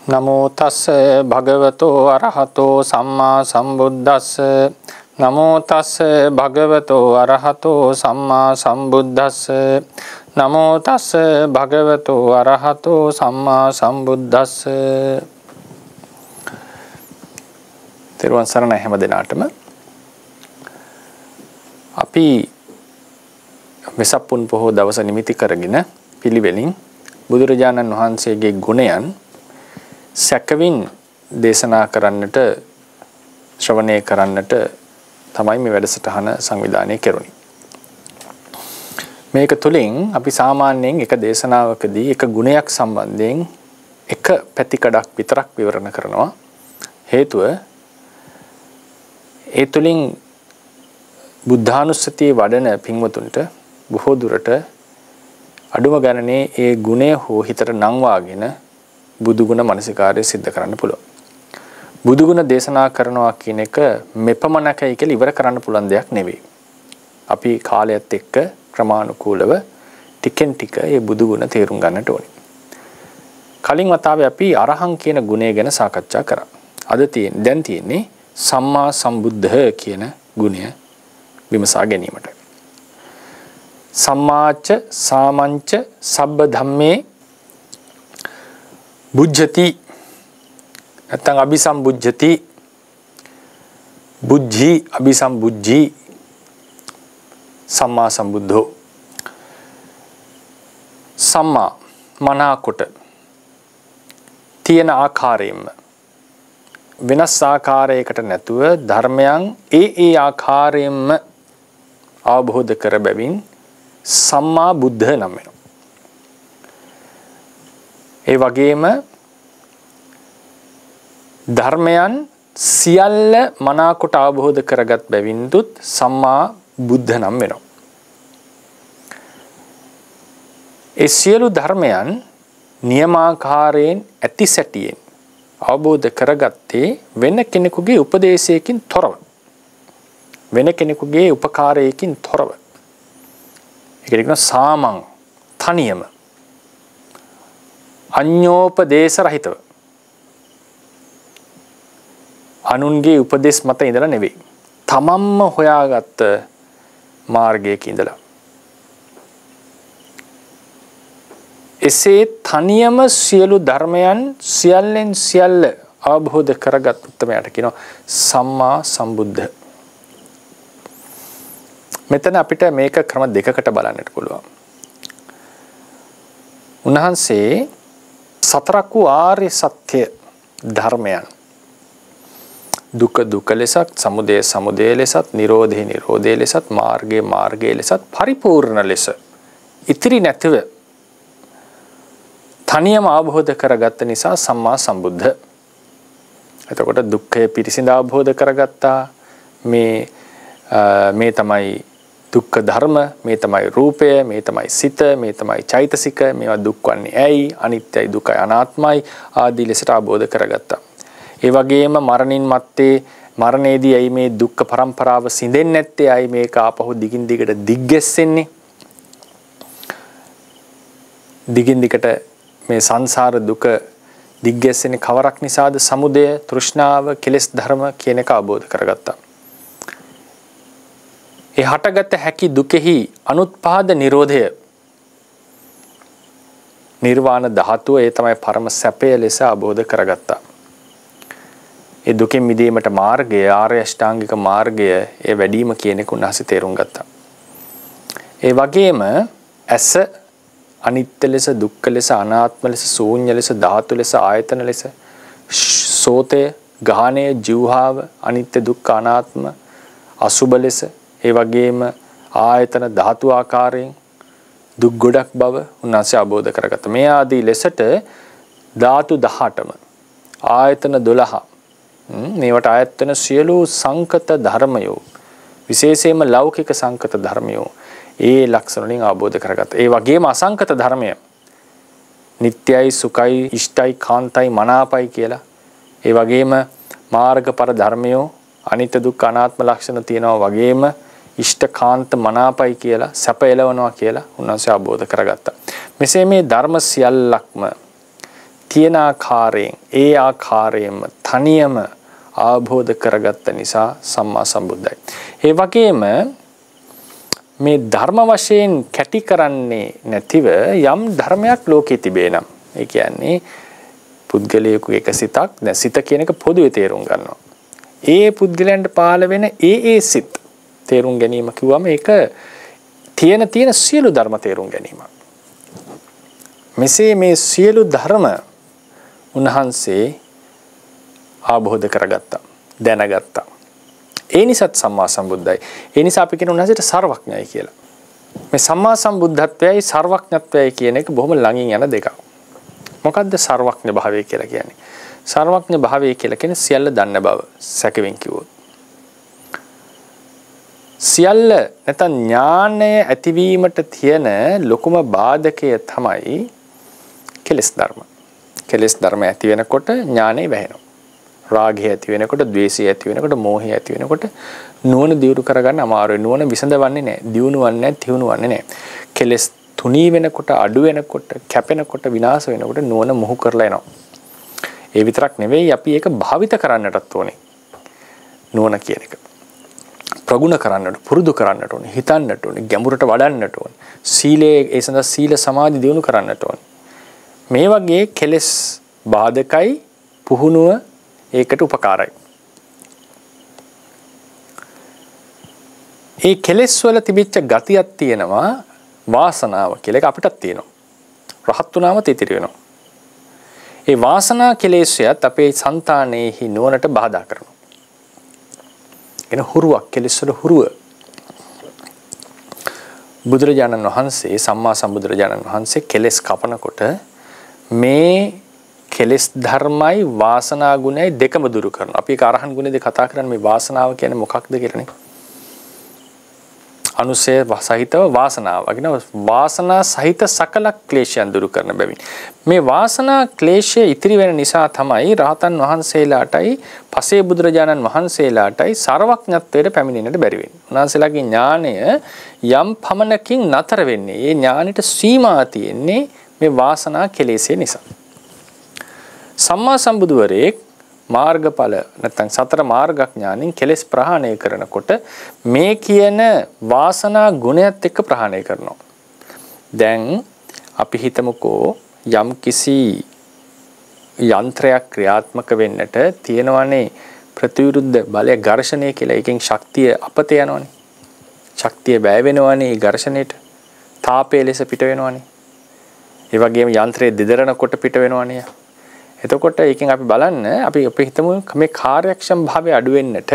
නමෝ තස්ස භගවතෝ අරහතෝ සම්මා සම්බුද්දස්ස නමෝ තස්ස භගවතෝ අරහතෝ සම්මා සම්බුද්දස්ස නමෝ තස්ස භගවතෝ අරහතෝ සම්මා සම්බුද්දස්ස. තෙරුවන් සරණයි හැම දිනාටම. අපි වෙසක් පුන් පොහෝ දවස නිමිති කරගෙන පිළිවෙලින් බුදුරජාණන් වහන්සේගේ ගුණයන් සැකවින් දේශනා කරන්නට ශ්‍රවණය කරන්නට තමයි මේ වැඩසටහන සංවිධානය කෙරුණේ. මේක තුලින් අපි සාමාන්‍යයෙන් එක දේශනාවකදී එක ගුණයක් සම්බන්ධයෙන් එක පැතිකඩක් විතරක් විවරණ කරනවා. හේතුව ඒ තුලින් බුද්ධානුස්සතිය වඩන පින්වතුන්ට බොහෝ දුරට අඩුම ගණනේ ඒ ගුණය හෝ හිතට නංවාගෙන බුදුගුණ මනසිකාරය සිද්ධ කරන්න පුළුවන්. බුදුගුණ දේශනා කරනවා කියන එක මෙපමණකයි කියලා ඉවර කරන්න පුළුවන් දෙයක් නෙවෙයි. අපි කාලයත් එක්ක ක්‍රමානුකූලව ටිකෙන් ටික මේ බුදුගුණ තේරුම් ගන්නට ඕනේ. කලින් වතාවේ අපි අරහං කියන ගුණය ගැන සාකච්ඡා කරා. දැන් තියෙන්නේ සම්මා සම්බුද්ධ කියන ගුණය විමසා ගැනීමට. සම්මාච සාමංච සබ්බ ධම්මේ බුද්ධති නැත්නම් අபிසම්බුද්ධති බුද්ධි අபிසම්බුද්ධි සම්මා සම්බුද්ධෝ. සම්මා මනාකොට තියෙන ආකාරයෙන්ම වෙනස් ආකාරයකට නැතුව ධර්මයන් ඒ ආකාරයෙන්ම අවබෝධ කර බැවින් සම්මා බුද්ධ නම් වෙනවා. ඒ වගේම ධර්මයන් සියල්ල මනාකොට අවබෝධ කරගත් බැවින්දුත් සම්මා බුද්ධ නම් වෙනවා. ඒ සියලු ධර්මයන් නියමාකාරයෙන් ඇති සැටියෙන් අවබෝධ කරගත්තේ වෙන කෙනෙකුගේ උපදේශයකින් තොරව. වෙන කෙනෙකුගේ උපකාරයකින් තොරව. ඒක කියනවා සාමං තනියම අඤ්ඤෝපදේශ රහිතව. අනුන්ගේ උපදේශ මත ඉඳලා නෙවෙයි. තමන්ම හොයාගත්ත මාර්ගයක ඉඳලා. එසේ තනියම සියලු ධර්මයන් සියල්ලෙන් සියල්ල අවබෝධ කරගත් උත්තමයාට කියනවා සම්මා සම්බුද්ධ. මෙතන අපිට මේක ක්‍රම දෙකකට බලන්නට පුළුවන්. උන්වහන්සේ සතරක් වූ ආර්ය සත්‍ය ධර්මයන් දුක දුක ලෙසත්, සමුදය සමුදය ලෙසත්, නිරෝධය නිරෝධය ලෙසත්, මාර්ගය මාර්ගය ලෙසත් පරිපූර්ණ ලෙස ඉතිරි නැතිව තනියම අවබෝධ කරගත්ත නිසා සම්මා සම්බුද්ධ. එතකොට දුක්ඛය පිරිසිඳ අවබෝධ කරගත්තා. මේ තමයි දුක්ඛ ධර්ම, මේ තමයි රූපය, මේ තමයි සිත, මේ තමයි චෛතසික, මේවා දුක් වන්නේ ඇයි, අනිත්‍යයි දුකයි අනාත්මයි ආදී ලෙසට අවබෝධ කරගත්තා. ඒ වගේම මරණින් මත්තේ මරණයේදී ඇයි මේ දුක්ඛ පරම්පරාව සිඳෙන්නේ නැත්තේ, ඇයි මේක ආපහු දිගින් දිගට දිග්ගැස්සෙන්නේ, දිගින් දිගට මේ සංසාර දුක දිග්ගැස්සෙන්නේ කවරක් නිසාද, සමුදය තෘෂ්ණාව කෙලෙස් ධර්ම කියන එක අවබෝධ කරගත්තා. ඒ හටගත හැකි දුකෙහි අනුත්පාද නිරෝධය, නිර්වාණ ධාතුව, ඒ තමයි පරම සැපය ලෙස අවබෝධ කරගත්තා. ඒ දුකෙන් මිදීමට මාර්ගය, ආර්ය අෂ්ටාංගික මාර්ගය, ඒ වැඩිම කියන එක උන්වහන්සේ තේරුම් ගත්තා. ඒ වගේම ඇස අනිත්‍ය ලෙස, දුක්ඛ ලෙස, අනාත්ම ලෙස, ශූන්‍ය ලෙස, ධාතු ලෙස, ආයතන ලෙස, සෝතය, ගාහණය, ජීවහාව අනිත්‍ය දුක්ඛ අනාත්ම අසුබ ලෙස, ඒ වගේම ආයතන ධාතු ආකාරයෙන් දුක් ගොඩක් බව උන්වහන්සේ අවබෝධ කරගත්තා. මේ ආදී ලෙසට ධාතු 18ම ආයතන 12 මේවට ආයත් වෙන සියලු සංකත ධර්මයෝ, විශේෂයෙන්ම ලෞකික සංකත ධර්මයෝ ඒ ලක්ෂණ වලින් අවබෝධ කරගත්තා. ඒ වගේම අසංකත ධර්මය නිට්ටයයි, සුඛයි, ඉෂ්ටයි, කාන්තයි, මනාපයි කියලා, ඒ වගේම මාර්ගඵල ධර්මයෝ අනිත්‍ය දුක්ඛ අනාත්ම ලක්ෂණ තියෙනවා වගේම ඉෂ්ඨකාන්ත මනාපයි කියලා සැප එළවනවා කියලා උන්වහන්සේ අවබෝධ කරගත්තා. මෙසේ මේ ධර්ම සියල්ලක්ම තියෙන ආකාරයෙන් ඒ ආකාරයෙන්ම තනියම අවබෝධ කරගත්ත නිසා සම්මා සම්බුද්ධයි. ඒ වගේම මේ ධර්ම වශයෙන් කැටි කරන්නේ නැතිව යම් ධර්මයක් ලෝකේ තිබේ නම් ඒ කියන්නේ පුද්ගලයෙකුගේ එක සිතක් දැන් සිත කියන එක පොදුවේ තේරුම් ගන්නවා. ඒ පුද්ගලයන්ට පාළ වෙන ඒ සිත් තේරුම් ගැනීම කිව්වම ඒක තියෙන සියලු ධර්ම තේරුම් ගැනීම. මෙසේ මේ සියලු ධර්ම උන්වහන්සේ අවබෝධ කරගත්තා, දැනගත්තා. ඒ නිසාත් සම්මා සම්බුද්ධයි. ඒ නිසා අපි කියන උන්වහන්සේට සර්වඥයි කියලා. මේ සම්මා සම්බුද්ධත්වයයි සර්වඥත්වයයි කියන එක බොහොම ළඟින් යන දෙකක්. මොකද්ද සර්වඥ භාවය කියලා කියන්නේ? සර්වඥ භාවය කියලා කියන්නේ සියල්ල දන්න බව. සැකෙමින් කිව්වොත්. සියල්ල නැත්නම් ඥානය ඇතිවීමට තියෙන ලොකුම බාධකය තමයි කෙලෙස් ධර්ම. කෙලෙස් ධර්ම ඇති වෙනකොට ඥානෙ වැහෙනවා. රාගය ඇති වෙනකොට, ද්වේෂය ඇති වෙනකොට, මෝහය ඇති වෙනකොට නුවණ දියුණු කරගන්න අමාරුයි. නුවණ විසඳවන්නේ නැහැ. දියුණුවන්නේ නැහැ, තියුණුවන්නේ නැහැ. කෙලෙස් තුනී වෙනකොට, අඩු වෙනකොට, කැපෙනකොට, විනාශ වෙනකොට නුවණ මොහු කරලා එනවා. ඒ විතරක් නෙවෙයි අපි ඒක භාවිත කරන්නටත් ඕනේ. නුවණ කියන එක. ප්‍රගුණ කරන්නට, පුරුදු කරන්නට ඕනේ, හිතන්නට ඕනේ, ගැඹුරට වඩන්නට ඕනේ. සීලයේ ඒ සඳහා සීල සමාධි දියුණු කරන්නට ඕනේ. මේ වගේ කෙලෙස් බාධකයි පුහුණුව ඒකට උපකාරයි. ඒ කෙලෙස් වල තිබිච්ච ගතියක් තියෙනවා වාසනාව කියලා. ඒක අපිටත් තියෙනවා. රහත් වුණාම තීතිර වෙනවා. ඒ වාසනා කෙලෙස්යත් අපේ సంతානෙහි නුවණට බාධා කරනවා. එන හුරුවක් කෙලෙස් වල හුරුව. බුදුරජාණන් වහන්සේ සම්මා සම්බුදුරජාණන් වහන්සේ කෙලෙස් කපනකොට මේ කෙලෙස් ධර්මයි වාසනා ගුණයි දෙකම දුරු කරනවා. අපි ඒක අරහන් ගුණෙද කතා කරන්නේ මේ වාසනාව කියන්නේ මොකක්ද කියලානේ. අනුසය සහිතව වාසනාව. අගින වාසනා සහිත සකල ක්ලේශයන් දුරු කරන බැවින්. මේ වාසනා ක්ලේශය ඉතිරි වෙන නිසා තමයි රහතන් වහන්සේලාටයි පසේ බුදුරජාණන් වහන්සේලාටයි සර්වඥත්වයට පැමිණෙන්නට බැරි වෙන්නේ. උන්වහන්සේලාගේ ඥාණය යම් පමණකින් නතර වෙන්නේ. ඒ ඥානෙට සීමා තියෙන්නේ මේ වාසනා කෙලෙසේ නිසා. සම්මා සම්බුදුවරේ මාර්ගඵල නැත්නම් සතර මාර්ගඥානින් කෙලෙස් ප්‍රහාණය කරනකොට මේ කියන වාසනා ගුණයත් එක්ක ප්‍රහාණය කරනවා. දැන් අපි හිතමුකෝ යම් කිසි යන්ත්‍රයක් ක්‍රියාත්මක වෙන්නට තියෙනවනේ ප්‍රතිවිරුද්ධ බලය ඝර්ෂණය කියලා. එකෙන් ශක්තිය අපත යනවනේ. ශක්තිය වැය වෙනවනේ ඝර්ෂණයට. තාපය ලෙස පිට වෙනවනේ. ඒ වගේම යන්ත්‍රය දෙදරනකොට පිට වෙනවනේ. එතකොට එකෙන් අපි බලන්න අපි හිතමු මේ කාර්යක්ෂම භාවය අඩු වෙන්නට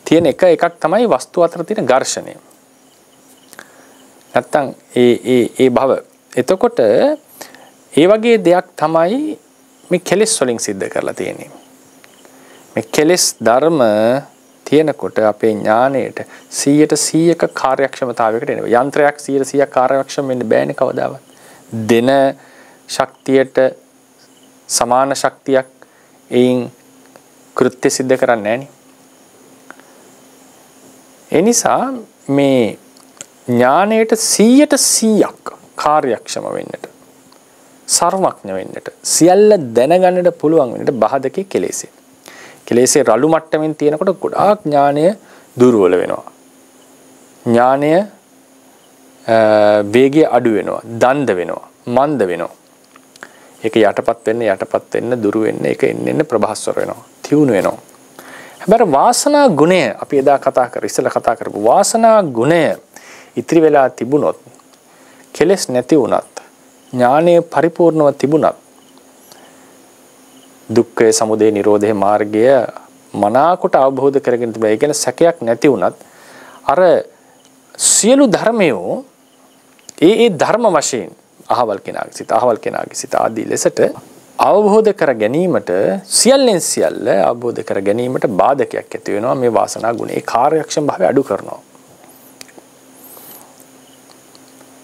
තියෙන එකක් තමයි වස්තු අතර තියෙන ඝර්ෂණය. නැත්තම් ඒ භව. එතකොට ඒ වගේ දෙයක් තමයි මේ කෙලෙස් වලින් සිද්ධ කරලා තියෙන්නේ. මේ කෙලෙස් ධර්ම තියෙනකොට අපේ ඥාණයට 100%ක කාර්යක්ෂමතාවයකට එනවා. යන්ත්‍රයක් 100%ක් කාර්යක්ෂම වෙන්න බෑනේ කවදාවත්. දෙන ශක්තියට සමාන ශක්තියක් එයින් කෘත්‍ය සිද්ධ කරන්නේ නැහැ. ඒ නිසා මේ ඥාණයට 100%ක් කාර්යක්ෂම වෙන්නට, සර්වඥ වෙන්නට, සියල්ල දැනගන්නට පුළුවන් වෙන්නට බාධකේ කෙලෙසේ. කෙලෙසේ රළු මට්ටමින් තියෙනකොට ගොඩාක් ඥාණය දුර්වල වෙනවා. ඥාණය වේගය අඩු වෙනවා, දන්ද වෙනවා, මන්ද වෙනවා. ඒක යටපත් වෙන්න දුරු වෙන්න ඒක එන්න ප්‍රභාස්වර වෙනවා, තියුණු වෙනවා. හැබැයි වාසනා ගුණය අපි එදා ඉස්සෙල්ලා කතා කරපු වාසනා ගුණය ඉතිරි වෙලා තිබුණොත්, කෙලෙස් නැති වුණත්, ඥානය පරිපූර්ණව තිබුණත්, දුක්ඛය සමුදය නිරෝධය මාර්ගය මනාකොට අවබෝධ කරගෙන තිබෙයි. ඒ කියන්නේ සැකයක් නැති වුණත් අර සියලු ධර්මයෝ ඒ ධර්ම වශයෙන් අහවල් කෙනාගේ සිත ආදී ලෙසට අවබෝධ කර ගැනීමට සියල්ලෙන් සියල්ල අවබෝධ කර ගැනීමට බාධකයක් ඇති වෙනවා මේ වාසනා ගුණ. ඒ කාර්යක්ෂම භාවය අඩු කරනවා.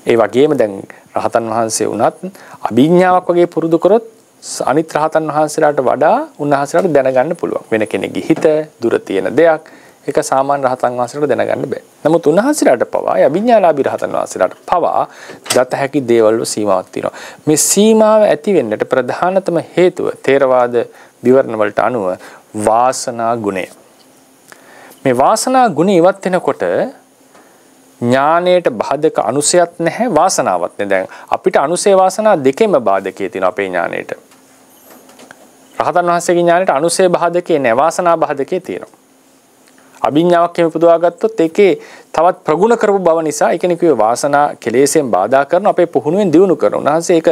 ඒ වගේම දැන් රහතන් වහන්සේ වුණත් අභිඥාවක් වගේ පුරුදු කරොත් අනිත් රහතන් වහන්සේලාට වඩා උන්වහන්සේලාට දැනගන්න පුළුවන්. වෙන කෙනෙක්ගේ හිත දුර තියෙන දෙයක් ඒක සාමාන්‍ය රහතන් වහන්සේලාට දැනගන්න බෑ. නමුත් උන්වහන්සේලාට පවා අභිඥාලාභී රහතන් වහන්සේලාට පවා දත හැකි දේවල් වල සීමාවක් තියෙනවා. මේ සීමාව ඇති වෙන්නට ප්‍රධානතම හේතුව ථේරවාද විවරණ වලට අනුව වාසනා ගුණය. මේ වාසනා ගුණ ඉවත් වෙනකොට ඥානයට බාධක අනුසයක් නැහැ වාසනාවක් නැහැ. දැන් අපිට අනුසය වාසනා දෙකෙම බාධකයේ තියෙන අපේ ඥානයට. රහතන් වහන්සේගේ ඥානයට අනුසය බාධකේ නැහැ වාසනා බාධකේ තියෙනවා. අභිඥාවක් එහෙම පුදවා ගත්තොත් ඒකේ තවත් ප්‍රගුණ කරපු බව නිසා ඒ කියන්නේ කිව්වේ වාසනා කෙලෙසෙන් බාධා කරන අපේ පුහුණුවෙන් දියුණු කරන. උන්වහන්සේ ඒක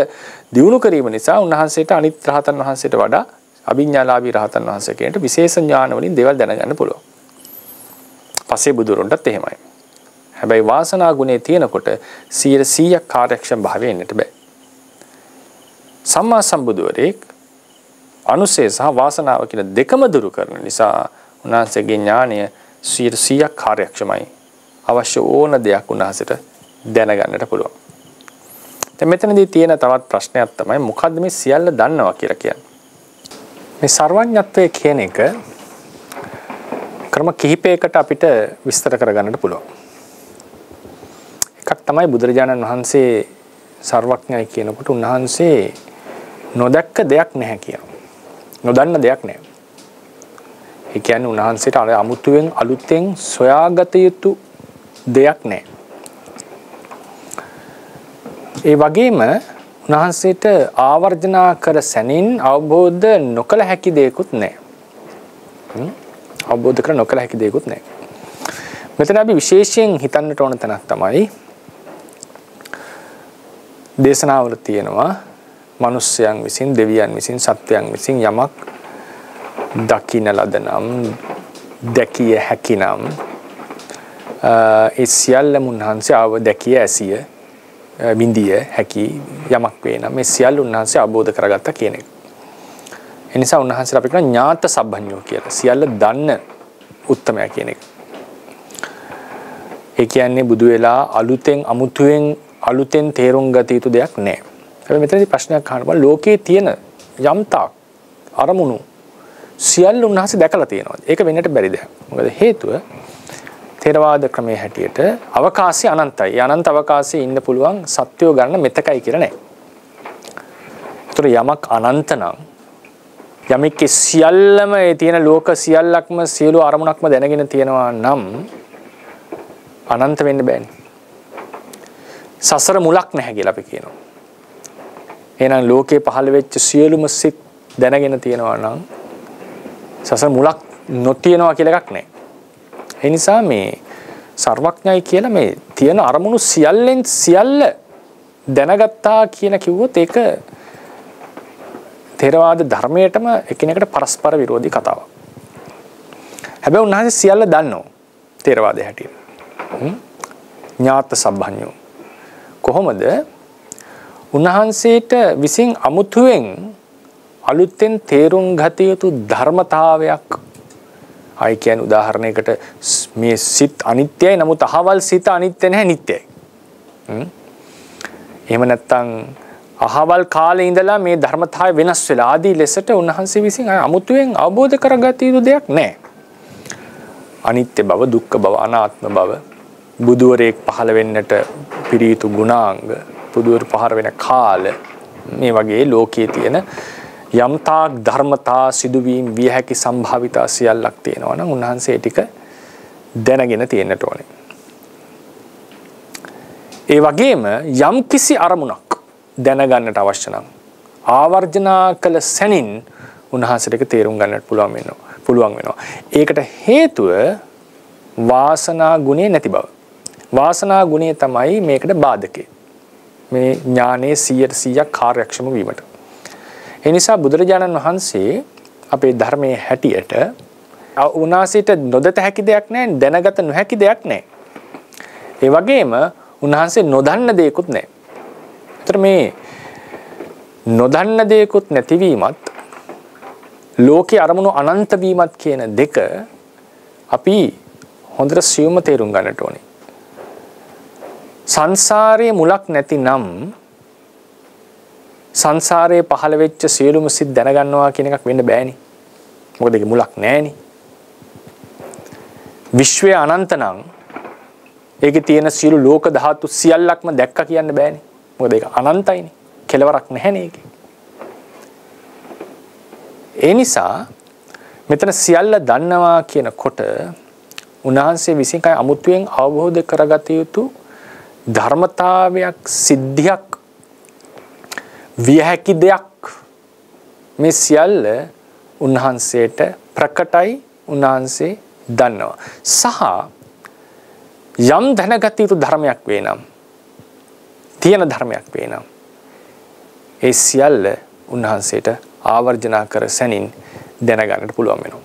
දියුණු කිරීම නිසා උන්වහන්සේට අනිත් රහතන් වහන්සේට වඩා අභිඥාලාභී රහතන් වහන්සේ කෙනෙක්ට විශේෂ ඥාන වලින් දේවල් දැනගන්න පුළුවන්. පස්සේ බුදුරොන්ටත් එහෙමයි. හැබැයි වාසනා ගුණේ තියෙනකොට 100% කාර්යක්ෂම භාවය එන්නට බෑ. සම්මා සම්බුදුවරයෙක් අනුසය සහ වාසනාව කියන දෙකම දුරු කරන නිසා උන්වහන්සේගේ ඥානය 100% කාර්යක්ෂමයි. අවශ්‍ය ඕන දෙයක් උන්වහන්සේට දැනගන්නට පුළුවන්. දැන් මෙතනදී තියෙන තවත් ප්‍රශ්නයක් තමයි මොකද්ද මේ සියල්ල දන්නවා කියලා කියන්නේ. මේ සර්වඥත්වයේ කියන එක ක්‍රම කිහිපයකට අපිට විස්තර කරගන්නට පුළුවන්. එකක් තමයි බුදුරජාණන් වහන්සේ සර්වඥයි කියනකොට උන්වහන්සේ නොදැක්ක දෙයක් නැහැ කියනවා. නොදන්න දෙයක් නැහැ. ඒ කියන්නේ උන්වහන්සේට අර අමුතුවෙන් අලුතෙන් සොයාගත යුතු දෙයක් නැහැ. ඒ වගේම උන්වහන්සේට ආවර්ජනා කර සැනින් අවබෝධ නොකළ හැකි දෙයක්වත් නැහැ. අවබෝධ කර නොකළ හැකි දෙයක්වත් නැහැ. මෙතන අපි විශේෂයෙන් හිතන්නට ඕන තැනක් තමයි දේශනාවල තියෙනවා මිනිස්යන් විසින් දෙවියන් විසින් සත්වයන් විසින් යමක් දකින්න ලදනම් දැකිය හැකිනම් ඒ සියල්ලම උන්වහන්සේ දැකිය ඇසිය විඳිය හැකි යමක් වේ නම් මේ සියල්ල උන්වහන්සේ අවබෝධ කරගත්තා කියන එක. ඒ නිසා උන්වහන්සේලා අපි කියන ඥාත සබ්බඤ්ඤෝ කියලා සියල්ල දන්න උත්තමයා කියන එක. ඒ කියන්නේ බුදු වෙලා අලුතෙන් තේරුම් ගත යුතු දෙයක් නැහැ. හැබැයි මෙතනදී ප්‍රශ්නයක් අහනවා ලෝකයේ තියෙන යම්තාක් අරමුණු සියල්ල උන්වහන්සේ දැකලා තියෙනවා. ඒක වෙන්නට බැරි දෙයක්. මොකද හේතුව ථේරවාද ක්‍රමයේ හැටියට අවකාශය අනන්තයි. ඒ අනන්ත අවකාශයේ ඉන්න පුළුවන් සත්‍යෝ ගන්න මෙතකයි කියලා නැහැ. ඒතර යමක් අනන්ත නම් යමෙක්ගේ සියල්ලම ඒ තියෙන ලෝක සියල්ලක්ම සියලු අරමුණක්ම දැනගෙන තියෙනවා නම් අනන්ත වෙන්න බෑනේ. සසර මුලක් නැහැ කියලා අපි කියනවා. එහෙනම් ලෝකේ පහළ වෙච්ච සියලුම සිත් දැනගෙන තියෙනවා නම් සසර මුලක් නොතියනවා කියලා එකක් නැහැ. ඒ නිසා මේ සර්වඥයි කියලා මේ තියෙන අරමුණු සියල්ලෙන් සියල්ල දැනගත්තා කියලා කිව්වොත් ඒක ථේරවාද ධර්මයටම එකිනෙකට පරස්පර විරෝධී කතාවක්. හැබැයි උන්වහන්සේ සියල්ල දන්නවා ථේරවාදයේ හැටියට. ඥාත සබ්බඤ්ඤෝ කොහොමද උන්වහන්සේට විසින් අමුතුවෙන් අලුතෙන් තේරුම් ගත යුතු ධර්මතාවයක් අය කියන උදාහරණයකට මේ සිත් අනිත්‍යයි නමුත් අහවල් සිත අනිත්‍ය නැහැ නිට්ටයයි. එහෙම නැත්නම් අහවල් කාලේ ඉඳලා මේ ධර්මතාවය වෙනස් වෙලා ආදී ලෙසට උන්වහන්සේ විසින් අමුතුවෙන් අවබෝධ කරගත යුතු දෙයක් නැහැ. අනිත්‍ය බව, දුක්ඛ බව, අනාත්ම බව, බුදුවරයෙක් පහළ වෙන්නට පිරියුතු ගුණාංග, බුදුවර පහළ වෙන කාල මේ වගේ ලෝකයේ තියෙන යම්තාක් ධර්මතා සිදුවීම් විය හැකි සම්භාවිතා සියල්ලක් තියෙනවා නම් උන්වහන්සේ ටික දැනගෙන තියෙන්නට ඕනේ. ඒ වගේම යම්කිසි අරමුණක් දැනගන්නට අවශ්‍ය නම් ආවර්ජනා කළ සැනින් උන්වහන්සේට තේරුම් ගන්නට පුළුවන් වෙනවා. ඒකට හේතුව වාසනා ගුණේ නැති බව. වාසනා ගුණය තමයි මේකට බාධකේ. මේ ඥානයේ 100% කාර්යක්ෂම වීමට. ඒ නිසා බුදුරජාණන් වහන්සේ අපේ ධර්මයේ හැටියට උන්වහන්සේට නොදත හැකි දෙයක් නැහැ, දැනගත නොහැකි දෙයක් නැහැ. ඒ වගේම උන්වහන්සේ නොදන්න දෙයක්වත් නැහැ. ඒතර මේ නොදන්න දෙයක්වත් නැතිවීමත් ලෝකේ අරමුණු අනන්ත වීමත් කියන දෙක අපි හොඳට සියුම්ව තේරුම් ගන්නට ඕනේ. සංසාරයේ මුලක් නැතිනම් සංසාරයේ පහළ වෙච්ච සියලුම සිත් දැනගන්නවා කියන එකක් වෙන්න බෑනේ. මොකද ඒක මුලක් නැහැනේ. විශ්වය අනන්ත නම් ඒකේ තියෙන සියලු ලෝක ධාතු සියල්ලක්ම දැක්ක කියන්න බෑනේ. මොකද ඒක අනන්තයිනේ. කෙලවරක් නැහැනේ ඒකේ. ඒ නිසා මෙතන සියල්ල දන්නවා කියනකොට උන්වහන්සේ විසින් කයි අමුතුවෙන් අවබෝධ කරගත යුතු ධර්මතාවයක් සිද්ධියක් විය හැකි දෙයක් මේ සියල්ල උන්වහන්සේට ප්‍රකටයි උන්වහන්සේ දන්නවා සහ යම් දැනගත යුතු ධර්මයක් වේ නම් තියෙන ධර්මයක් වේ නම් ඒ සියල්ල උන්වහන්සේට ආවර්ජනා කර සැනින් දැනගන්නට පුළුවන් වෙනවා.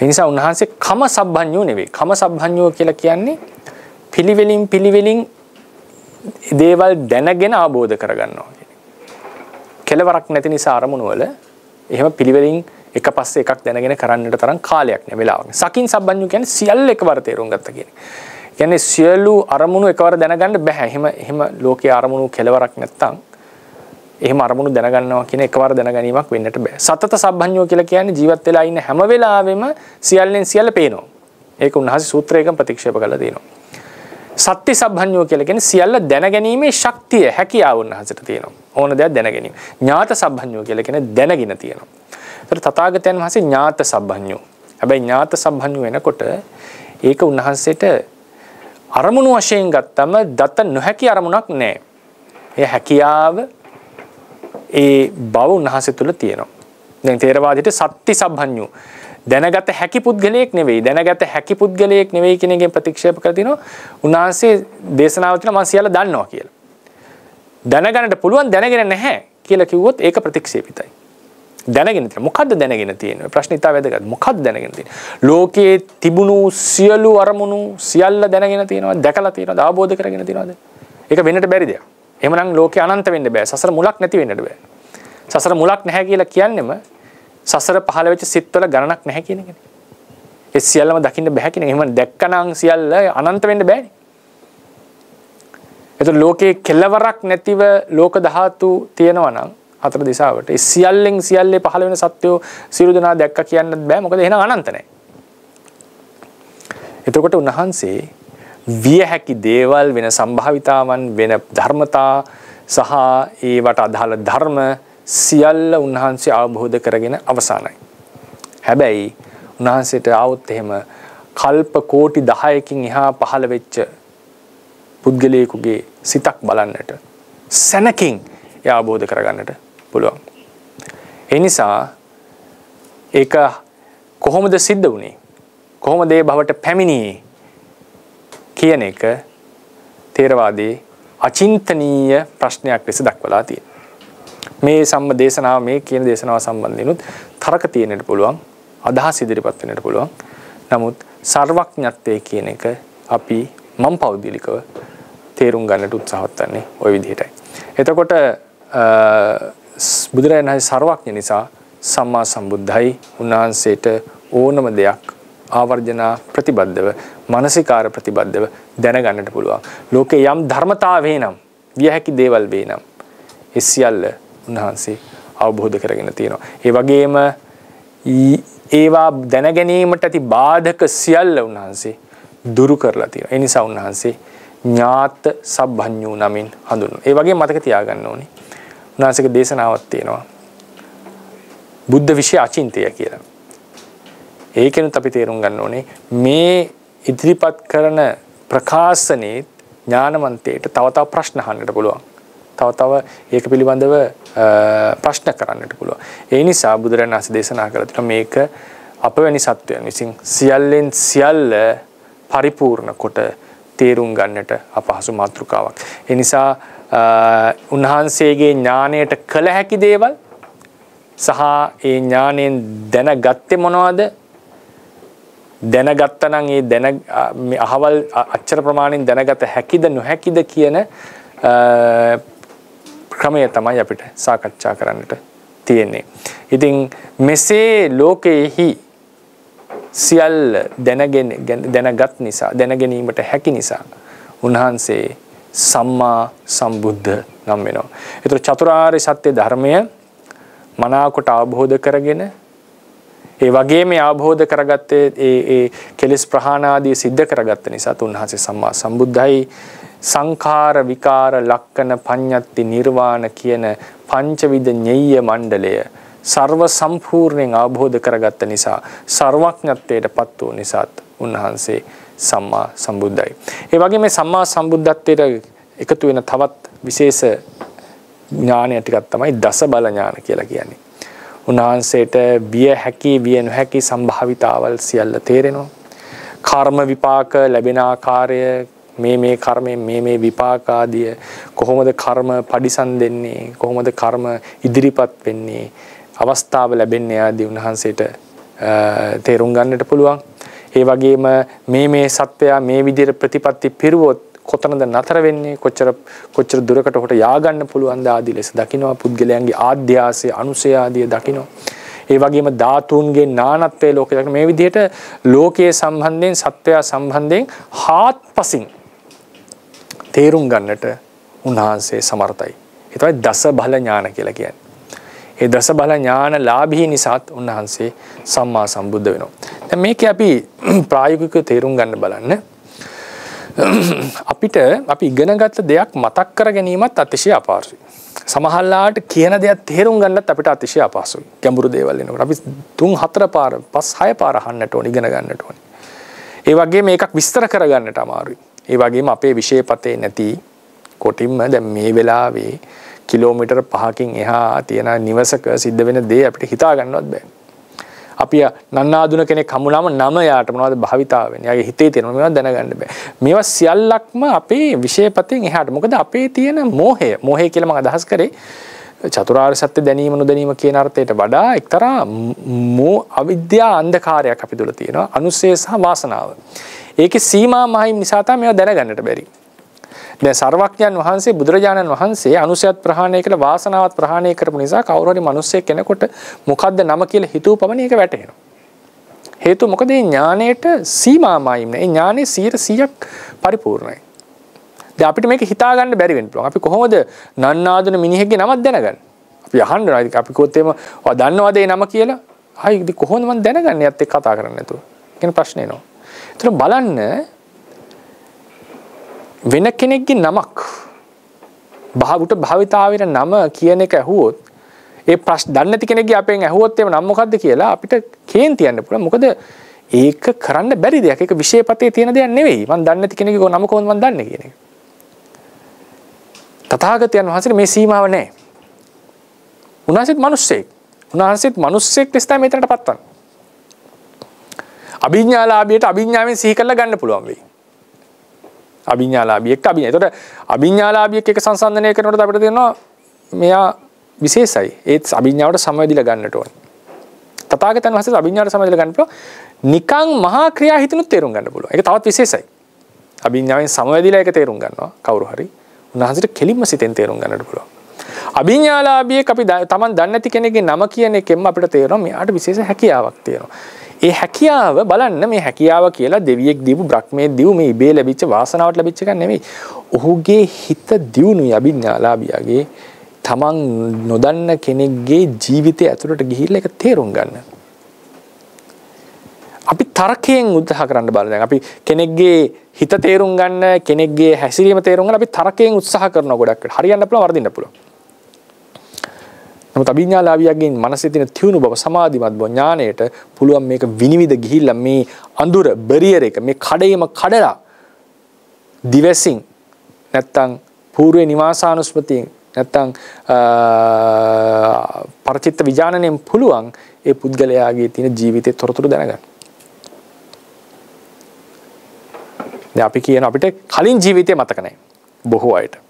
ඒ නිසා උන්වහන්සේ කම සබ්බඤ්ඤෝ නෙවෙයි. කම සබ්බඤ්ඤෝ කියලා කියන්නේ පිළිවෙලින් දේවල් දැනගෙන අවබෝධ කරගන්නවා කියන්නේ. කෙලවරක් නැති නිසා අරමුණු වල එහෙම පිළිවෙලින් එක පස්සේ එකක් දැනගෙන කරන්නට තරම් කාලයක් නෑ වෙලාවක්. සකින් සබ්බඤ්ඤෝ කියන්නේ සියල්ල එකවර තේරුම් ගත්තා කියන්නේ. කියන්නේ සියලු අරමුණු එකවර දැනගන්න බෑ. එහෙම ලෝකයේ අරමුණු කෙලවරක් නැත්තම් එහෙම අරමුණු දැනගන්නවා කියන එකවර දැනගැනීමක් වෙන්නට බෑ. සතත සබ්බඤ්ඤෝ කියලා කියන්නේ ජීවත් වෙලා ඉන්න හැම වෙලාවෙම සියල්ලෙන් සියල්ල පේනවා. ඒක උන්වහන්සේ සූත්‍රයකින් ප්‍රතික්ෂේප කරලා තියෙනවා. සත්‍ය සබ්බඤ්ඤෝ කියලා කියන්නේ සියල්ල දැනගැනීමේ ශක්තිය හැකියාව උන්වහන්සේට තියෙනවා. ඕන දෙයක් දැනගැනීම. ඥාත සබ්බඤ්ඤෝ කියලා කියන්නේ දැනගෙන තියෙනවා. ඒතර තථාගතයන් වහන්සේ ඥාත සබ්බඤ්ඤෝ. හැබැයි ඥාත සබ්බඤ්ඤෝ වෙනකොට ඒක උන්වහන්සේට අරමුණු වශයෙන් ගත්තම දත නොහැකි අරමුණක් නෑ. ඒ හැකියාව ඒ බව උන්වහන්සේ තුල තියෙනවා. දැන් ථේරවාදයට සත්‍ති සබ්බඤ්ඤෝ දැනගත හැකි පුද්ගලයෙක් නෙවෙයි. දැනගත හැකි පුද්ගලයෙක් නෙවෙයි කියන එකෙන් ප්‍රතික්ෂේප කරලා තිනවා. උන්වහන්සේ දේශනාව තුළ මම සියල්ල දන්නවා කියලා. දැනගන්නට පුළුවන් දැනගෙන නැහැ කියලා කිව්වොත් ඒක ප්‍රතික්ෂේපිතයි. දැනගෙන තියෙන මොකද්ද දැනගෙන තියෙන්නේ? ප්‍රශ්න ඉතාල වැදගත්. මොකද්ද දැනගෙන තියෙන්නේ? ලෝකයේ තිබුණු සියලු අරමුණු සියල්ල දැනගෙන තියෙනවා, දැකලා තියෙනවද, අවබෝධ කරගෙන තියෙනවද? ඒක වෙන්නට බැරි දෙයක්. එහෙමනම් ලෝකේ අනන්ත වෙන්න බෑ. සසර මුලක් නැති වෙන්නට බෑ. සසර මුලක් නැහැ කියලා කියන්නෙම සසර පහළ වෙච්ච සිත්වල ගණනක් නැහැ කියන එකනේ. ඒ සියල්ලම දකින්න බෑ කියන එක. එහෙම දැක්කනම් සියල්ල අනන්ත වෙන්න බෑනේ. ඒතර ලෝකේ කෙලවරක් නැතිව ලෝක ධාතු තියෙනවා නම් හතර දිශාවට ඒ සියල්ලෙන් සියල්ලේ පහළ වෙන සත්‍යෝ සියලු දෙනා දැක්ක කියන්නත් බෑ. මොකද එහෙනම් අනන්ත නැහැ. එතකොට උන්වහන්සේ විය හැකි දේවල් වෙන සම්භාවිතාවන් වෙන ධර්මතා සහ ඒවට අදාළ ධර්ම සියල්ල උන්වහන්සේ අවබෝධ කරගෙන අවසానයි. හැබැයි උන්වහන්සේට ආවොත් එහෙම කල්ප කෝටි 10කින් එහා පහළ වෙච්ච පුද්ගලයෙකුගේ සිතක් බලන්නට සැනකින් ඒ අවබෝධ කරගන්නට පුළුවන්. ඒ නිසා ඒක කොහොමද සිද්ධ වුනේ? කොහොමද ඒ බවට පැමිණියේ? කියන එක ථේරවාදී අචින්තනීය ප්‍රශ්නයක් ලෙස දක්වලා තියෙනවා. මේ සම්මදේශනාව මේ කියන දේශනාව සම්බන්ධිනුත් තරක තියෙන්නට පුළුවන්, අදහස් ඉදිරිපත් වෙන්නට පුළුවන්. නමුත් සර්වඥත්වයේ කියන එක අපි මම් පෞද්ගලිකව තේරුම් ගන්නට උත්සාහවත් වෙන්නේ ওই විදිහටයි. එතකොට බුදුරජාණන් වහන්සේ සර්වඥ නිසා සම්මා සම්බුද්ධයි. උන්වහන්සේට ඕනම දෙයක් ආවර්ජනා ප්‍රතිබද්ධව මානසිකාර ප්‍රතිබද්ධව දැනගන්නට පුළුවන්. ලෝකේ යම් ධර්මතාවේ නම් විය හැකි දේවල් වේ නම් ඒ සියල්ල උන්වහන්සේ අවබෝධ කරගෙන තියෙනවා. ඒ වගේම ඒවා දැනගැනීමට ඇති බාධක සියල්ල උන්වහන්සේ දුරු කරලා තියෙනවා. ඒ නිසා උන්වහන්සේ ඥාත සබ්බඤ්ඤෝ නමින් හඳුන්වනවා. ඒ වගේම මතක තියාගන්න ඕනේ. උන්වහන්සේගේ දේශනාවක් තියෙනවා. බුද්ධ විෂය අචින්තය කියලා. ඒකෙනුත් අපි තේරුම් ගන්න ඕනේ මේ ඉදිරිපත් කරන ප්‍රකාශනයේ ඥානවන්තයට තව තව ප්‍රශ්න අහන්නට පුළුවන්. තව ඒක පිළිබඳව ප්‍රශ්න කරන්නට පුළුවන්. ඒ නිසා බුදුරජාණන් වහන්සේ දේශනා කළා තියෙනවා මේක අපවැනි සත්වයන් විසින් සියල්ලෙන් සියල්ල පරිපූර්ණ කොට තේරුම් ගන්නට අපහසු මාතෘකාවක්. ඒ නිසා උන්වහන්සේගේ ඥාණයට කළ හැකි දේවල් සහ ඒ ඥාණයෙන් දැනගත්තේ මොනවද? දැනගත්තා නම් ඒ මේ අහවල් අච්චර ප්‍රමාණයෙන් දැනගත හැකිද නොහැකිද කියන ක්‍රමය තමයි අපිට සාකච්ඡා කරන්නට තියෙන්නේ. ඉතින් මෙසේ ලෝකයේහි සියල්ල දැනගත් නිසා දැනගැනීමට හැකි නිසා උන්වහන්සේ සම්මා සම්බුද්ධ නම් වෙනවා. ඒතර චතුරාර්ය සත්‍ය ධර්මය මනාකොට අවබෝධ කරගෙන ඒ වගේම අවබෝධ කරගත්තේ ඒ කෙලෙස් ප්‍රහාණ ආදී සිද්ධ කරගත්ත නිසා උන්වහන්සේ සම්මා සම්බුද්ධයි. සංඛාර විකාර ලක්කන පඤ්ඤත්ති නිර්වාණ කියන පංචවිධ ඤෙය්‍ය මණ්ඩලය සර්ව සම්පූර්ණයෙන් අවබෝධ කරගත්ත නිසා සර්වඥත්වයටපත් වූ නිසාත් උන්වහන්සේ සම්මා සම්බුද්ධයි. ඒ වගේම මේ සම්මා සම්බුද්ධත්වයට එකතු වෙන තවත් විශේෂ ඥානය ටිකක් තමයි දස බල ඥාන කියලා කියන්නේ. උන්වහන්සේට විය හැකි විය නොහැකි සම්භාවිතාවල් සියල්ල තේරෙනවා. කර්ම විපාක ලැබෙන ආකාරය මේ කර්මයෙන් මේ විපාක ආදිය කොහොමද කර්ම පරිසම් දෙන්නේ කොහොමද කර්ම ඉදිරිපත් වෙන්නේ අවස්ථාව ලැබෙන්නේ ආදී උන්වහන්සේට තේරුම් ගන්නට පුළුවන්. ඒ වගේම මේ සත්වයා මේ විදිහට ප්‍රතිපත්ති පිරුවොත් කොතනද නතර වෙන්නේ කොච්චර දුරකට හොට යා ගන්න පුළුවන්ද ආදී ලෙස දකිනවා. පුද්ගලයන්ගේ ආධ්‍යාසය අනුසය ආදී දකිනවා. ඒ වගේම ධාතුන්ගේ නානත්වයේ ලෝකේ දකින මේ විදිහට ලෝකයේ සම්බන්ධයෙන් සත්වයා සම්බන්ධයෙන් හාත්පසින් තේරුම් ගන්නට උන්වහන්සේ සමර්ථයි. ඒ තමයි දස බල ඥාන කියලා කියන්නේ. ඒ දස බල ඥාන ලාභී නිසාත් උන්වහන්සේ සම්මා සම්බුද්ධ වෙනවා. දැන් මේකේ අපි ප්‍රායෝගිකව තේරුම් ගන්න බලන්න. අපි ඉගෙනගත්ත දෙයක් මතක් කර ගැනීමත් අතිශය අපහසුයි. සමහරලාට කියන දෙයක් තේරුම් ගන්නත් අපිට අතිශය අපහසුයි. ගැඹුරු දේවල් එනකොට අපි 3-4 පාර 5-6 පාර අහන්නට ඕන ඉගෙන ගන්නට ඕන. ඒ වගේම මේකක් විස්තර කර ගන්නට අමාරුයි. ඒ වගේම අපේ විෂයපතේ නැති කොටින්ම දැන් මේ වෙලාවේ කිලෝමීටර් 5කින් එහා තියෙන නිවසක සිද්ධ වෙන දේ අපිට හිතා ගන්නවත් බෑ. අපි නන්නාදුන කෙනෙක් හමුනම නම යාට මොනවද භාවිතා වෙන්නේ? යාගේ හිතේ තියෙන මේවා දැනගන්න බෑ. මේවා සියල්ලක්ම අපේ විෂයපතෙන් එහාට. මොකද අපේ තියෙන මෝහය කියලා මම අදහස් කරේ චතුරාර්ය සත්‍ය දැනීම නොදැනීම කියන අර්ථයට වඩා එක්තරා අවිද්‍යා අන්ධකාරයක් අපි තුල තියෙනවා. අනුසය සහ වාසනාව. ඒකේ සීමා මහින් නිසා තමයි මේවා දැනගන්නට බැරි. දැන් සර්වඥයන් වහන්සේ බුදුරජාණන් වහන්සේ අනුසයත් ප්‍රහාණය කළ වාසනාවත් ප්‍රහාණය කරපු නිසා කවුරු හරි මිනිස්සෙක් කෙනෙකුට මොකද්ද නම කියලා හිතුව පමණ ඒක වැටහෙනවා. හේතුව මොකද මේ ඥාණයට සීමාමයින් නෑ. ඒ ඥානෙ 100%ක් පරිපූර්ණයි. දැන් අපිට මේක හිතා ගන්න බැරි වෙන්න පුළුවන්. අපි කොහොමද නන්නාදුන මිනිහෙක්ගේ නමක් දැනගන්නේ? අපි අහන්න ඕනේ. අපි කිව්වොත් එහෙම ඔයා දන්නවද ඒ නම කියලා? හයි ඉතින් කොහොමද මම දැනගන්නේ? යත් එක්ක කතා කරන්නේ නැතුව. කියන ප්‍රශ්නේ එනවා. ඒතර බලන්න වෙන කෙනෙක්ගේ නමක් භාවිතා වෙන නම කියන එක ඇහුවොත් ඒ ප්‍රශ්න දන්නේ නැති කෙනෙක්ගේ අපෙන් ඇහුවොත් එහෙම නම මොකද්ද කියලා අපිට කේන්ති යන්න පුළුවන්. මොකද ඒක කරන්න බැරි දෙයක්. ඒක විෂයපතේ තියෙන දෙයක් නෙවෙයි. මම දන්නේ නැති කෙනෙක්ගේ නම කොහොමද මම දන්නේ කියන එක. තථාගතයන් වහන්සේට මේ සීමාව නැහැ. උන්වහන්සේත් මිනිස්සෙක්. උන්වහන්සේත් මිනිස්සෙක් ලෙස තමයි මෙතනටපත් වන්නේ. අභිඥාලාභියට අභිඥාවෙන් සිහි කරලා ගන්න පුළුවන් වෙයි. අභිඥාලාභියෙක් අභිඥා. ඒතකොට අභිඥාලාභියෙක් එක සංසන්දනය කරනකොට අපිට තේරෙනවා මෙයා විශේෂයි. ඒත් අභිඥාවට සමවැදිලා ගන්නට ඕනේ. තථාගතයන් වහන්සේ අභිඥාවට සමවැදිලා ගන්න පුළුවන්. නිකං මහා ක්‍රියා හිතනුත් තේරුම් ගන්න පුළුවන්. ඒක තවත් විශේෂයි. අභිඥාවෙන් සමවැදිලා ඒක තේරුම් ගන්නවා කවුරු හරි. උන්වහන්සේට කෙලින්ම සිතෙන් තේරුම් ගන්නට පුළුවන්. අභිඥාලාභියෙක් අපි Taman දන්නේ නැති කෙනෙක්ගේ නම කියන එකෙන්ම අපිට තේරෙනවා මෙයාට විශේෂ හැකියාවක් තියෙනවා. ඒ හැකියාව බලන්න මේ හැකියාව කියලා දෙවියෙක් දීපු බ්‍රහ්මයෙක් දීපු මේ ඉබේ ලැබිච්ච වාසනාවට ලැබිච්ච එකක් නෙවෙයි. ඔහුගේ හිත දියුණුයි අභිඥාලාභියාගේ තමන් නොදන්න කෙනෙක්ගේ ජීවිතය ඇතුළට ගිහිල්ලා ඒක තේරුම් ගන්න. අපි තර්කයෙන් උත්සාහ කරන්න බලන්න. දැන් අපි කෙනෙක්ගේ හිත තේරුම් ගන්න කෙනෙක්ගේ හැසිරීම තේරුම් ගන්න අපි තර්කයෙන් උත්සාහ කරනවා ගොඩක්. හරියන්න පුළුවන් වරදින්න පුළුවන්. නමුත් අභිඥාලාභියාගේ මනසේ තියෙන තියුණු බව සමාධිමත් බව ඥාණයට පුළුවන් මේක විනිවිද ගිහිල්ලා මේ අඳුර බැරියර් එක මේ කඩේම කඩලා දිවසින් නැත්තම් పూర్වේ නිවාසානුස්මතියෙන් නැත්තම් පරිචිත්ත විඥානණයෙන් පුළුවන් ඒ පුද්ගලයාගේ තියෙන ජීවිතේ තොරතුරු දැනගන්න. දැන් අපි කියන අපිට කලින් ජීවිතේ මතක නැහැ බොහෝ අයට.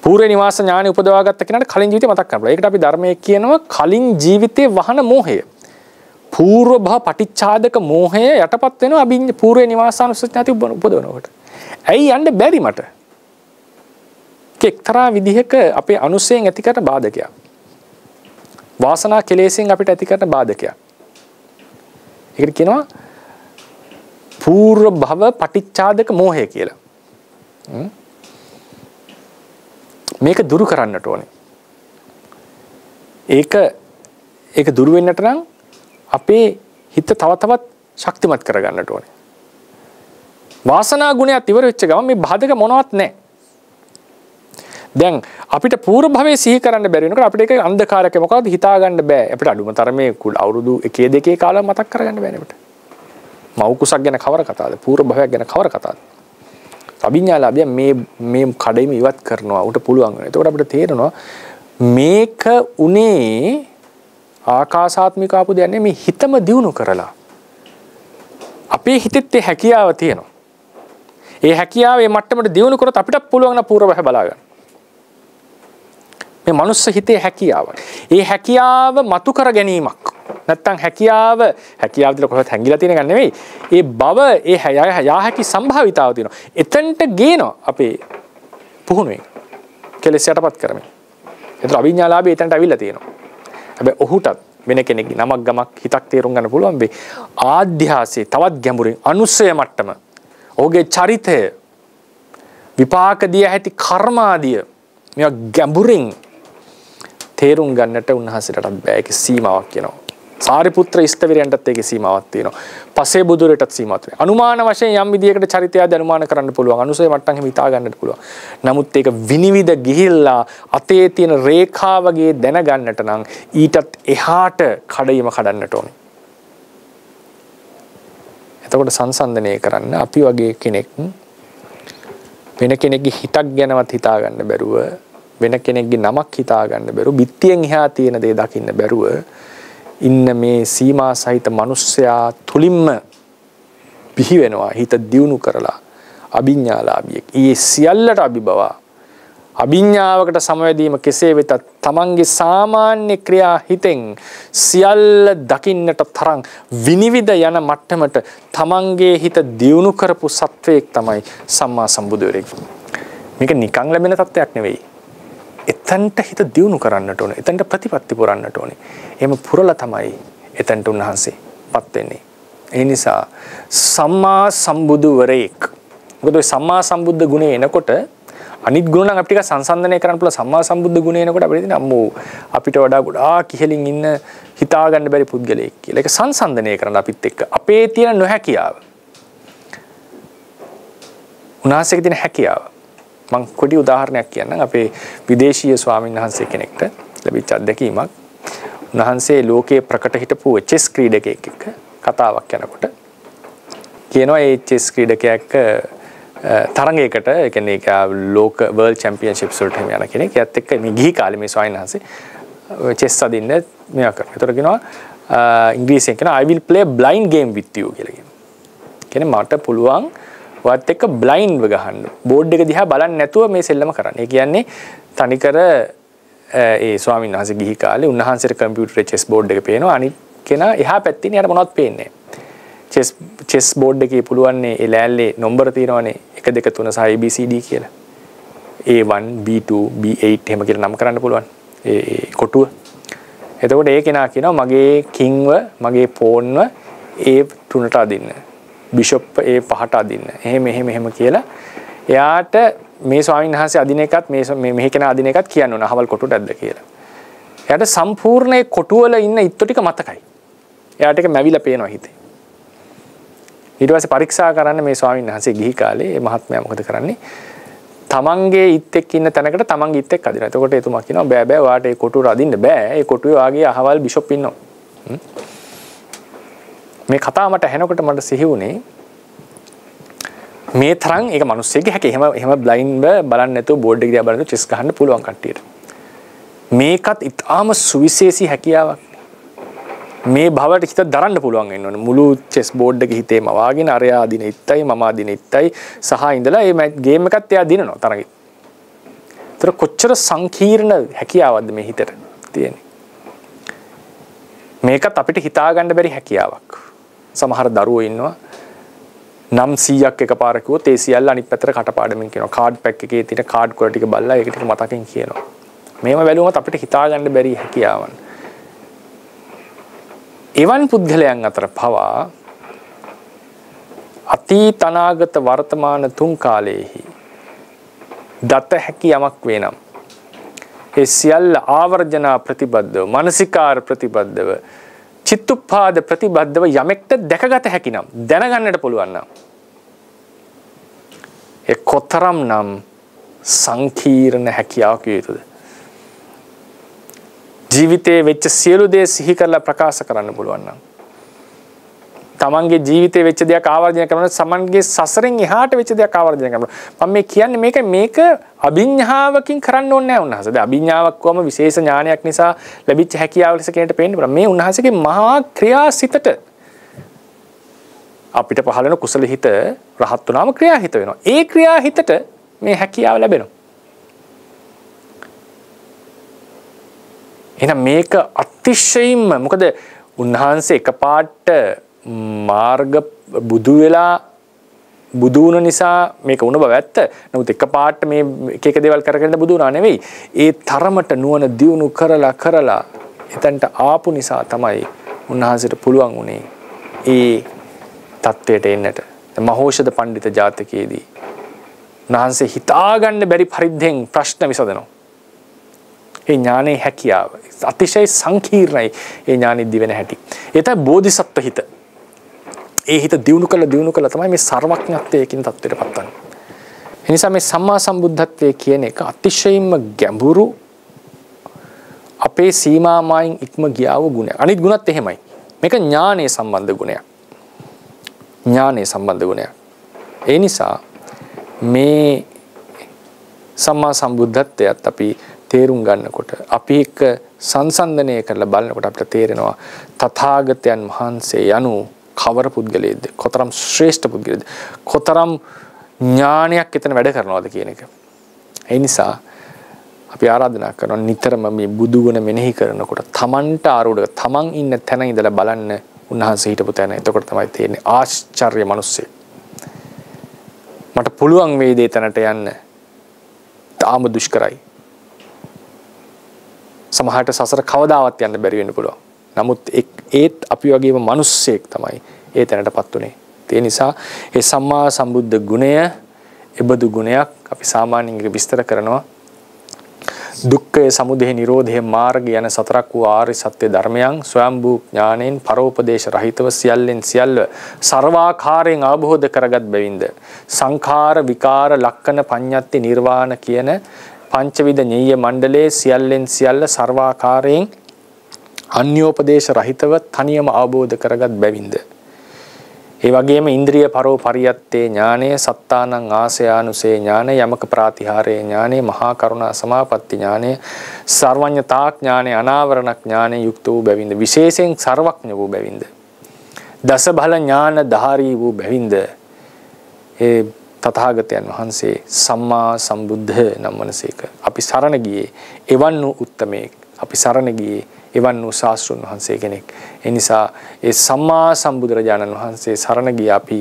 పూర్ව නිවාස ඥානෙ උපදවාගත්ත කෙනාට කලින් ජීවිතේ මතක් කරනවා. ඒකට අපි ධර්මයේ කියනවා කලින් ජීවිතේ වහන මෝහය. పూర్ව භව පටිච්චාදක මෝහය යටපත් වෙනවා අභිඥ పూర్ව නිවාසානුස්සති උපදවනකොට. ඇයි යන්න බැරි මට? එක්තරා විදිහක අපේ අනුසයෙන් ඇති කරන බාධකයක්. වාසනා කෙලෙසෙන් අපිට ඇති කරන බාධකයක්. ඒකට කියනවා పూర్ව භව පටිච්චාදක මෝහය කියලා. මේක දුරු කරන්නට ඕනේ. ඒක ඒක දුරු වෙන්නට නම් අපේ හිත තව තවත් ශක්තිමත් කරගන්නට ඕනේ. වාසනා ගුණයත් ඉවර වෙච්ච ගමන් මේ බාධක මොනවත් නැහැ. දැන් අපිට පූර්ව භවයේ සිහි කරන්න බැරි වෙනකොට අපිට ඒක අන්ධකාරයක් මොකද්ද හිතා ගන්න බෑ. අපිට අඩුම තරමේ අවුරුදු 1 2 කාලයක් මතක් කරගන්න බෑනේ අපිට. මව් කුසක් ගැන කවර කතාවද? පූර්ව භවයක් ගැන කවර කතාවද? අභිඥාලාභය මේ කඩේම ඉවත් කරනවා. උට පුළුවන් වෙනවා. එතකොට අපිට තේරෙනවා මේක උනේ ආකාශාත්මික ආපු දෙයක් නෙමෙයි, මේ හිතම දියුණු කරලා. අපේ හිතෙත් ඒ හැකියාව තියෙනවා. ඒ හැකියාව මේ මට්ටමට දියුණු කරොත් අපිට පුළුවන් නම් පූර්ව භවය බලා ගන්න. මේ මනුස්ස හිතේ හැකියාව. ඒ හැකියාව මතු කර ගැනීමක්. නැත්තම් හැකියාව දිල කොහොමද හැංගිලා තියෙන එක නෙවෙයි. ඒ බව ඒ යා හැකි සම්භාවිතාව තියෙනවා. එතනට ගේනවා අපේ පුහුණුවෙන්. කෙලෙස් යටපත් කරමින්. ඒතර අභිඥාලාභී එතනට අවිල්ලා තියෙනවා. හැබැයි ඔහුටත් වෙන කෙනෙක්ගේ නමක් ගමක් හිතක් තේරුම් ගන්න පුළුවන් වෙයි. ආධ්‍යාසයේ තවත් ගැඹුරින් අනුස්සය මට්ටම. ඔහුගේ චරිතය විපාක දිය හැටි කර්මාදිය මේවා ගැඹුරින් තේරුම් ගන්නට උන්වහන්සේටත් බෑ. ඒකේ සීමාවක් කියනවා. සාරිපුත්‍ර ඉෂ්ඨවිරයන්ටත් ඒකේ සීමාවක් තියෙනවා. පසේ බුදුරටත් සීමාවක් තියෙනවා. අනුමාන වශයෙන් යම් විදියකට චරිතය අනුමාන කරන්න පුළුවන්. අනුසය මට්ටම් හිම හිතා ගන්නට පුළුවන්. නමුත් ඒක විනිවිද ගිහිල්ලා අතේ තියෙන රේඛාවගේ දැනගන්නට නම් ඊටත් එහාට කඩයිම කඩන්නට ඕනේ. එතකොට සංසන්දනය කරන්න අපි වගේ කෙනෙක් වෙන කෙනෙක්ගේ හිතක් ගැනවත් හිතා ගන්න බැරුව, වෙන කෙනෙක්ගේ නමක් හිතා ගන්න බැරුව, බිත්තියෙන් එහා තියෙන දේ දකින්න බැරුව ඉන්න මේ සීමා සහිත මිනිස්සයා තුලින්ම බිහි වෙනවා. හිත දියුණු කරලා අභිඥාලාභියෙක්. ඊයේ සියල්ලට අභිබවා අභිඥාවකට සමවැදීම කෙසේ වෙතත් තමන්ගේ සාමාන්‍ය ක්‍රියා හිතෙන් සියල්ල දකින්නට තරම් විනිවිද යන මට්ටමට තමන්ගේ හිත දියුණු කරපු සත්වයෙක් තමයි සම්මා සම්බුදුවරයෙක්. මේක නිකන් ලැබෙන තත්ත්වයක් නෙවෙයි. එතනට හිත දියුණු කරන්නට ඕනේ. එතනට ප්‍රතිපත්ති පුරන්නට ඕනේ. එහෙම පුරලා තමයි එතනට උන්වහන්සේපත් වෙන්නේ. ඒ නිසා සම්මා සම්බුදුවරයෙක්. මොකද ඔය සම්මා සම්බුද්ධ ගුණය එනකොට අනිත් ගුණ නම් අපිට සංසන්දනය කරන්න පුළුවන්. සම්මා සම්බුද්ධ ගුණය එනකොට අපිට තියෙන අම්මෝ අපිට වඩා ගොඩාක් ඉහළින් ඉන්න හිතා ගන්න බැරි පුද්ගලයෙක් කියලා. ඒක සංසන්දනය කරන්න අපිත් එක්ක අපේ තියෙන නොහැකියාව. උන්වහන්සේගේ තියෙන හැකියාව. මම කොටි උදාහරණයක් කියන්නම්. අපේ විදේශීය ස්වාමීන් වහන්සේ කෙනෙක්ට ලැබිච්ච අත්දැකීමක්. උන්වහන්සේ ලෝකයේ ප්‍රකට හිටපු චෙස් ක්‍රීඩකයෙක් එක්ක කතාවක් යනකොට කියනවා ඒ චෙස් ක්‍රීඩකයා එක්ක තරඟයකට, ඒ කියන්නේ ඒක ලෝක වර්ල්ඩ් චැම්පියන්ෂිප්ස් වලට යන කෙනෙක්. ඒත් එක්ක මේ ගිහි කාලේ මේ ස්වාමීන් වහන්සේ චෙස් අදින්න මේවා කරනවා. ඒතර කියනවා ඉංග්‍රීසියෙන් කියනවා I will play a blind game with you කියලා කියනවා. කියන්නේ මට පුළුවන් ඔයත් එක්ක බ්ලයින්ඩ්ව ගහන්න. බෝඩ් එක දිහා බලන්නේ නැතුව මේ සෙල්ලම කරන්න. ඒ කියන්නේ තනිකර ඒ ස්වාමීන් වහන්සේ ගිහි කාලේ උන්වහන්සේට කම්පියුටරේ චෙස් බෝඩ් එක පේනවා. අනිත් කෙනා එහා පැත්තේ යාට මොනවත් පේන්නේ නැහැ. චෙස් බෝඩ් එකේ පුළුවන් ඒ ලෑල්ලේ නම්බර තියෙනවානේ 1 2 3 සහ ABCD කියලා. A1 B2 B8 එහෙම කියලා නම් කරන්න පුළුවන්. ඒ කොටුව. එතකොට ඒ කෙනා කියනවා මගේ කිංව මගේ පෝන්ව ඒ 3ට අදින්න. බිෂොප් ඒ 5ට අදින්න. එහෙම කියලා එයාට මේ ස්වාමීන් වහන්සේ අදින එකත් මේ කෙනා අදින එකත් කියන්න ඕන අහවල් කොටුවට ඇද්ද කියලා. එයාට සම්පූර්ණ ඒ කොටුවල ඉන්න ඉත්තු ටික මතකයි. එයාට ඒක මැවිලා පේනවා හිතේ. ඊට පස්සේ පරීක්ෂා කරන්න මේ ස්වාමීන් වහන්සේ ගිහි කාලේ මේ මහත්මයා මොකද කරන්නේ? තමන්ගේ ඉත් එක්ක ඉන්න තැනකට තමන්ගේ ඉත් එක්ක අදිනවා. එතකොට එතුමා කියනවා බෑ ඔයාට ඒ කොටුවට අදින්න බෑ. ඒ කොටුවේ වාගේ අහවල් බිෂොප් ඉන්නවා. මේ කතාව මට ඇහෙනකොට මට සිහි වුණේ මේ තරම් ඒක මිනිස්සෙක්ගේ හැකේ. එහෙම බ්ලයින්ඩ්ව බලන්නේ නැතුව බෝඩ් එක දිහා බලන චෙස් ගහන්න පුළුවන් කට්ටියට. මේකත් ඉතාම සුවිශේෂී හැකියාවක්. මේ භවයට හිත දරන්න පුළුවන් වෙන්න ඕනේ. මුළු චෙස් බෝඩ් එකේ හිතේම වාගෙන අරයා අදින ඉත්තයි මම අදින ඉත්තයි සහ ඉඳලා මේ ගේම් එකත් එයා දිනනවා තරගෙ. ඒතර කොච්චර සංකීර්ණ හැකියාවක්ද මේ හිතට තියෙන්නේ. මේකත් අපිට හිතා ගන්න බැරි හැකියාවක්. සමහර දරුවෝ ඉන්නවා නම් 100ක් එකපාර කිව්වොත් ඒ සියල්ල අනිත් පැත්තට කටපාඩමින් කියනවා. කාඩ් පැක් එකේ තියෙන කාඩ් කොළ ටික බලලා ඒක ටික මතකින් කියනවා. මේව බැලුවොත් අපිට හිතා ගන්න බැරි හැකියාවන්. එවන් පුද්ගලයන් අතර පවා අතීත අනාගත වර්තමාන තුන් කාලයේහි දත හැකි යමක් වේනම් ඒ සියල්ල ආවර්ජනා ප්‍රතිබද්ධව, මානසිකාර ප්‍රතිබද්ධව, චිත්තුප්පාද ප්‍රතිබද්ධව යමෙක්ට දැකගත හැකි නම්, දැනගන්නට පුළුවන් නම්, ඒ කොතරම් නම් සංකීර්ණ හැකියාවක් යුතුද? ජීවිතයේ වෙච්ච සියලු දේ සිහි කරලා ප්‍රකාශ කරන්න පුළුවන් නම්, තමන්ගේ ජීවිතේ වෙච්ච දෙයක් ආවර්ජනය කරනවා, සමන්ගේ සසරෙන් එහාට වෙච්ච දෙයක් ආවර්ජනය කරනවා. මම මේ කියන්නේ මේක අභිඥාවකින් කරන්න ඕනේ නැහැ උන්වහන්සේ. දැන් අභිඥාවක් කොහොම විශේෂ ඥානයක් නිසා ලැබිච්ච හැකියාව ලෙස කෙනෙක්ට පේන්න පුළුවන්. මේ උන්වහන්සේගේ මහා ක්‍රියාසිතට අපිට පහළ වෙන කුසල හිත රහත් වුණාම ක්‍රියාහිත වෙනවා. ඒ ක්‍රියාහිතට මේ හැකියාව ලැබෙනවා. එහෙනම් මේක අතිශයින්ම, මොකද උන්වහන්සේ එකපාරට මාර්ග බුදු වෙලා බුදු වුණ නිසා මේක වුණ බව ඇත්ත. නමුත් එකපාරට මේ එක එක දේවල් කරගෙන බුදු වුණා නෙවෙයි. ඒ තරමට නුවණ දියුණු කරලා එතනට ආපු නිසා තමයි උන්වහන්සේට පුළුවන් වුණේ ඒ තත්වයට එන්නට. මහෝෂධ පඬිත ජාතකයේදී උන්වහන්සේ හිතාගන්න බැරි පරිද්දෙන් ප්‍රශ්න විසඳනවා. ඒ ඥානයේ හැකියාව අතිශය සංකීර්ණයි. ඒ ඥානෙ දිවෙන හැටි. ඒ තමයි බෝධිසත්ව හිත. ඒ හිත දියුණු කළ තමයි මේ සර්වඥත්වයේ කියන තත්ත්වයටපත් වෙන්නේ. ඒ නිසා මේ සම්මා සම්බුද්ධත්වයේ කියන එක අතිශයින්ම ගැඹුරු, අපේ සීමා මායින් ඉක්ම ගියා වූ ගුණයක්. අනිත් ගුණත් එහෙමයි. මේක ඥානයේ සම්බන්ධ ගුණයක්. ඥානයේ සම්බන්ධ ගුණයක්. ඒ නිසා මේ සම්මා සම්බුද්ධත්වයට අපි තේරුම් ගන්නකොට, අපි එක්ක සංසන්දනය කරලා බලනකොට අපිට තේරෙනවා තථාගතයන් වහන්සේ යනු කවර පුද්ගලයෙක්ද, කොතරම් ශ්‍රේෂ්ඨ පුද්ගලයෙක්ද, කොතරම් ඥානයක් එතන වැඩ කරනවද කියන එක. ඒ නිසා අපි ආරාධනා කරනවා නිතරම මේ බුදු ගුණ මෙනෙහි කරනකොට තමන්ට ආරෝධක, තමන් ඉන්න තැන ඉඳලා බලන්න උන්වහන්සේ හිටපු තැන. එතකොට තමයි තේරෙන්නේ ආශ්චර්ය මිනිස්සෙක්. මට පුළුවන් වේද ඒ තැනට යන්න. තාම දුෂ්කරයි. සමහරට සසර කවදාවත් යන්න බැරි වෙන්න පුළුවන්. නමුත් ඒත් අපි වගේම මිනිස්සෙක් තමයි ඒ තැනටපත් උනේ. ඒ නිසා ඒ සම්මා සම්බුද්ධ ගුණය, එබඳු ගුණයක් අපි සාමාන්‍යයෙන් විස්තර කරනවා. දුක්ඛය, සමුදය, නිරෝධය, මාර්ගය යන සතරක් වූ ආර්ය සත්‍ය ධර්මයන් ස්වයම්භූ ඥාණයෙන් පරෝපදේශ රහිතව සියල්ලෙන් සියල්ල සර්වාකාරයෙන් අවබෝධ කරගත් බැවින්ද සංඛාර විකාර ලක්කන පඤ්ඤත්ති නිර්වාණ කියන පංචවිධ ඤෙය්‍ය මණ්ඩලයේ සියල්ලෙන් සියල්ල සර්වාකාරයෙන් අන්‍යෝපදේශ රහිතව තනියම අවබෝධ කරගත් බැවින්ද ඒ වගේම ඉන්ද්‍රිය පරෝ පරියත්තේ ඥානය, සත්තානං ආසයානුසේ ඥානය, යමක ප්‍රාතිහාරයේ ඥානය, මහා කරුණා සමාපatti ඥානය, සර්වඥතා ඥානය, අනාවරණ ඥානය යුක්ත වූ බැවින්ද, විශේෂයෙන් සර්වඥ වූ බැවින්ද, දස බල ඥාන ධාරී වූ බැවින්ද ඒ තථාගතයන් වහන්සේ සම්මා සම්බුද්ධ නම් වනසේක. අපි සරණ ගියේ එවන් වූ උත්තමයෙක්. අපි සරණ ගියේ එවන් වූ ශාස්ත්‍රඥ වහන්සේ කෙනෙක්. ඒ නිසා ඒ සම්මා සම්බුදුරජාණන් වහන්සේ සරණ ගිය අපි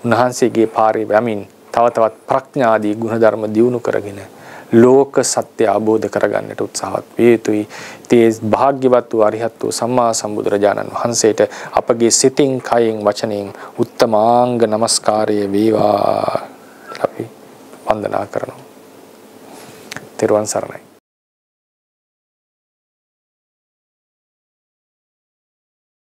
උන්වහන්සේගේ පාරේ යමින් තව තවත් ප්‍රඥාදී ගුණධර්ම දියුණු කරගෙන ලෝක සත්‍ය අවබෝධ කරගන්නට උත්සාහවත් විය යුතුයි. තේ භාග්‍යවත් වූ අරිහත් වූ සම්මා සම්බුදුරජාණන් වහන්සේට අපගේ සිතින්, කයෙන්, වචනයෙන් උත්තමාංග නමස්කාරය වේවා. අපි වන්දනා කරනවා. තෙරුවන් සරණයි.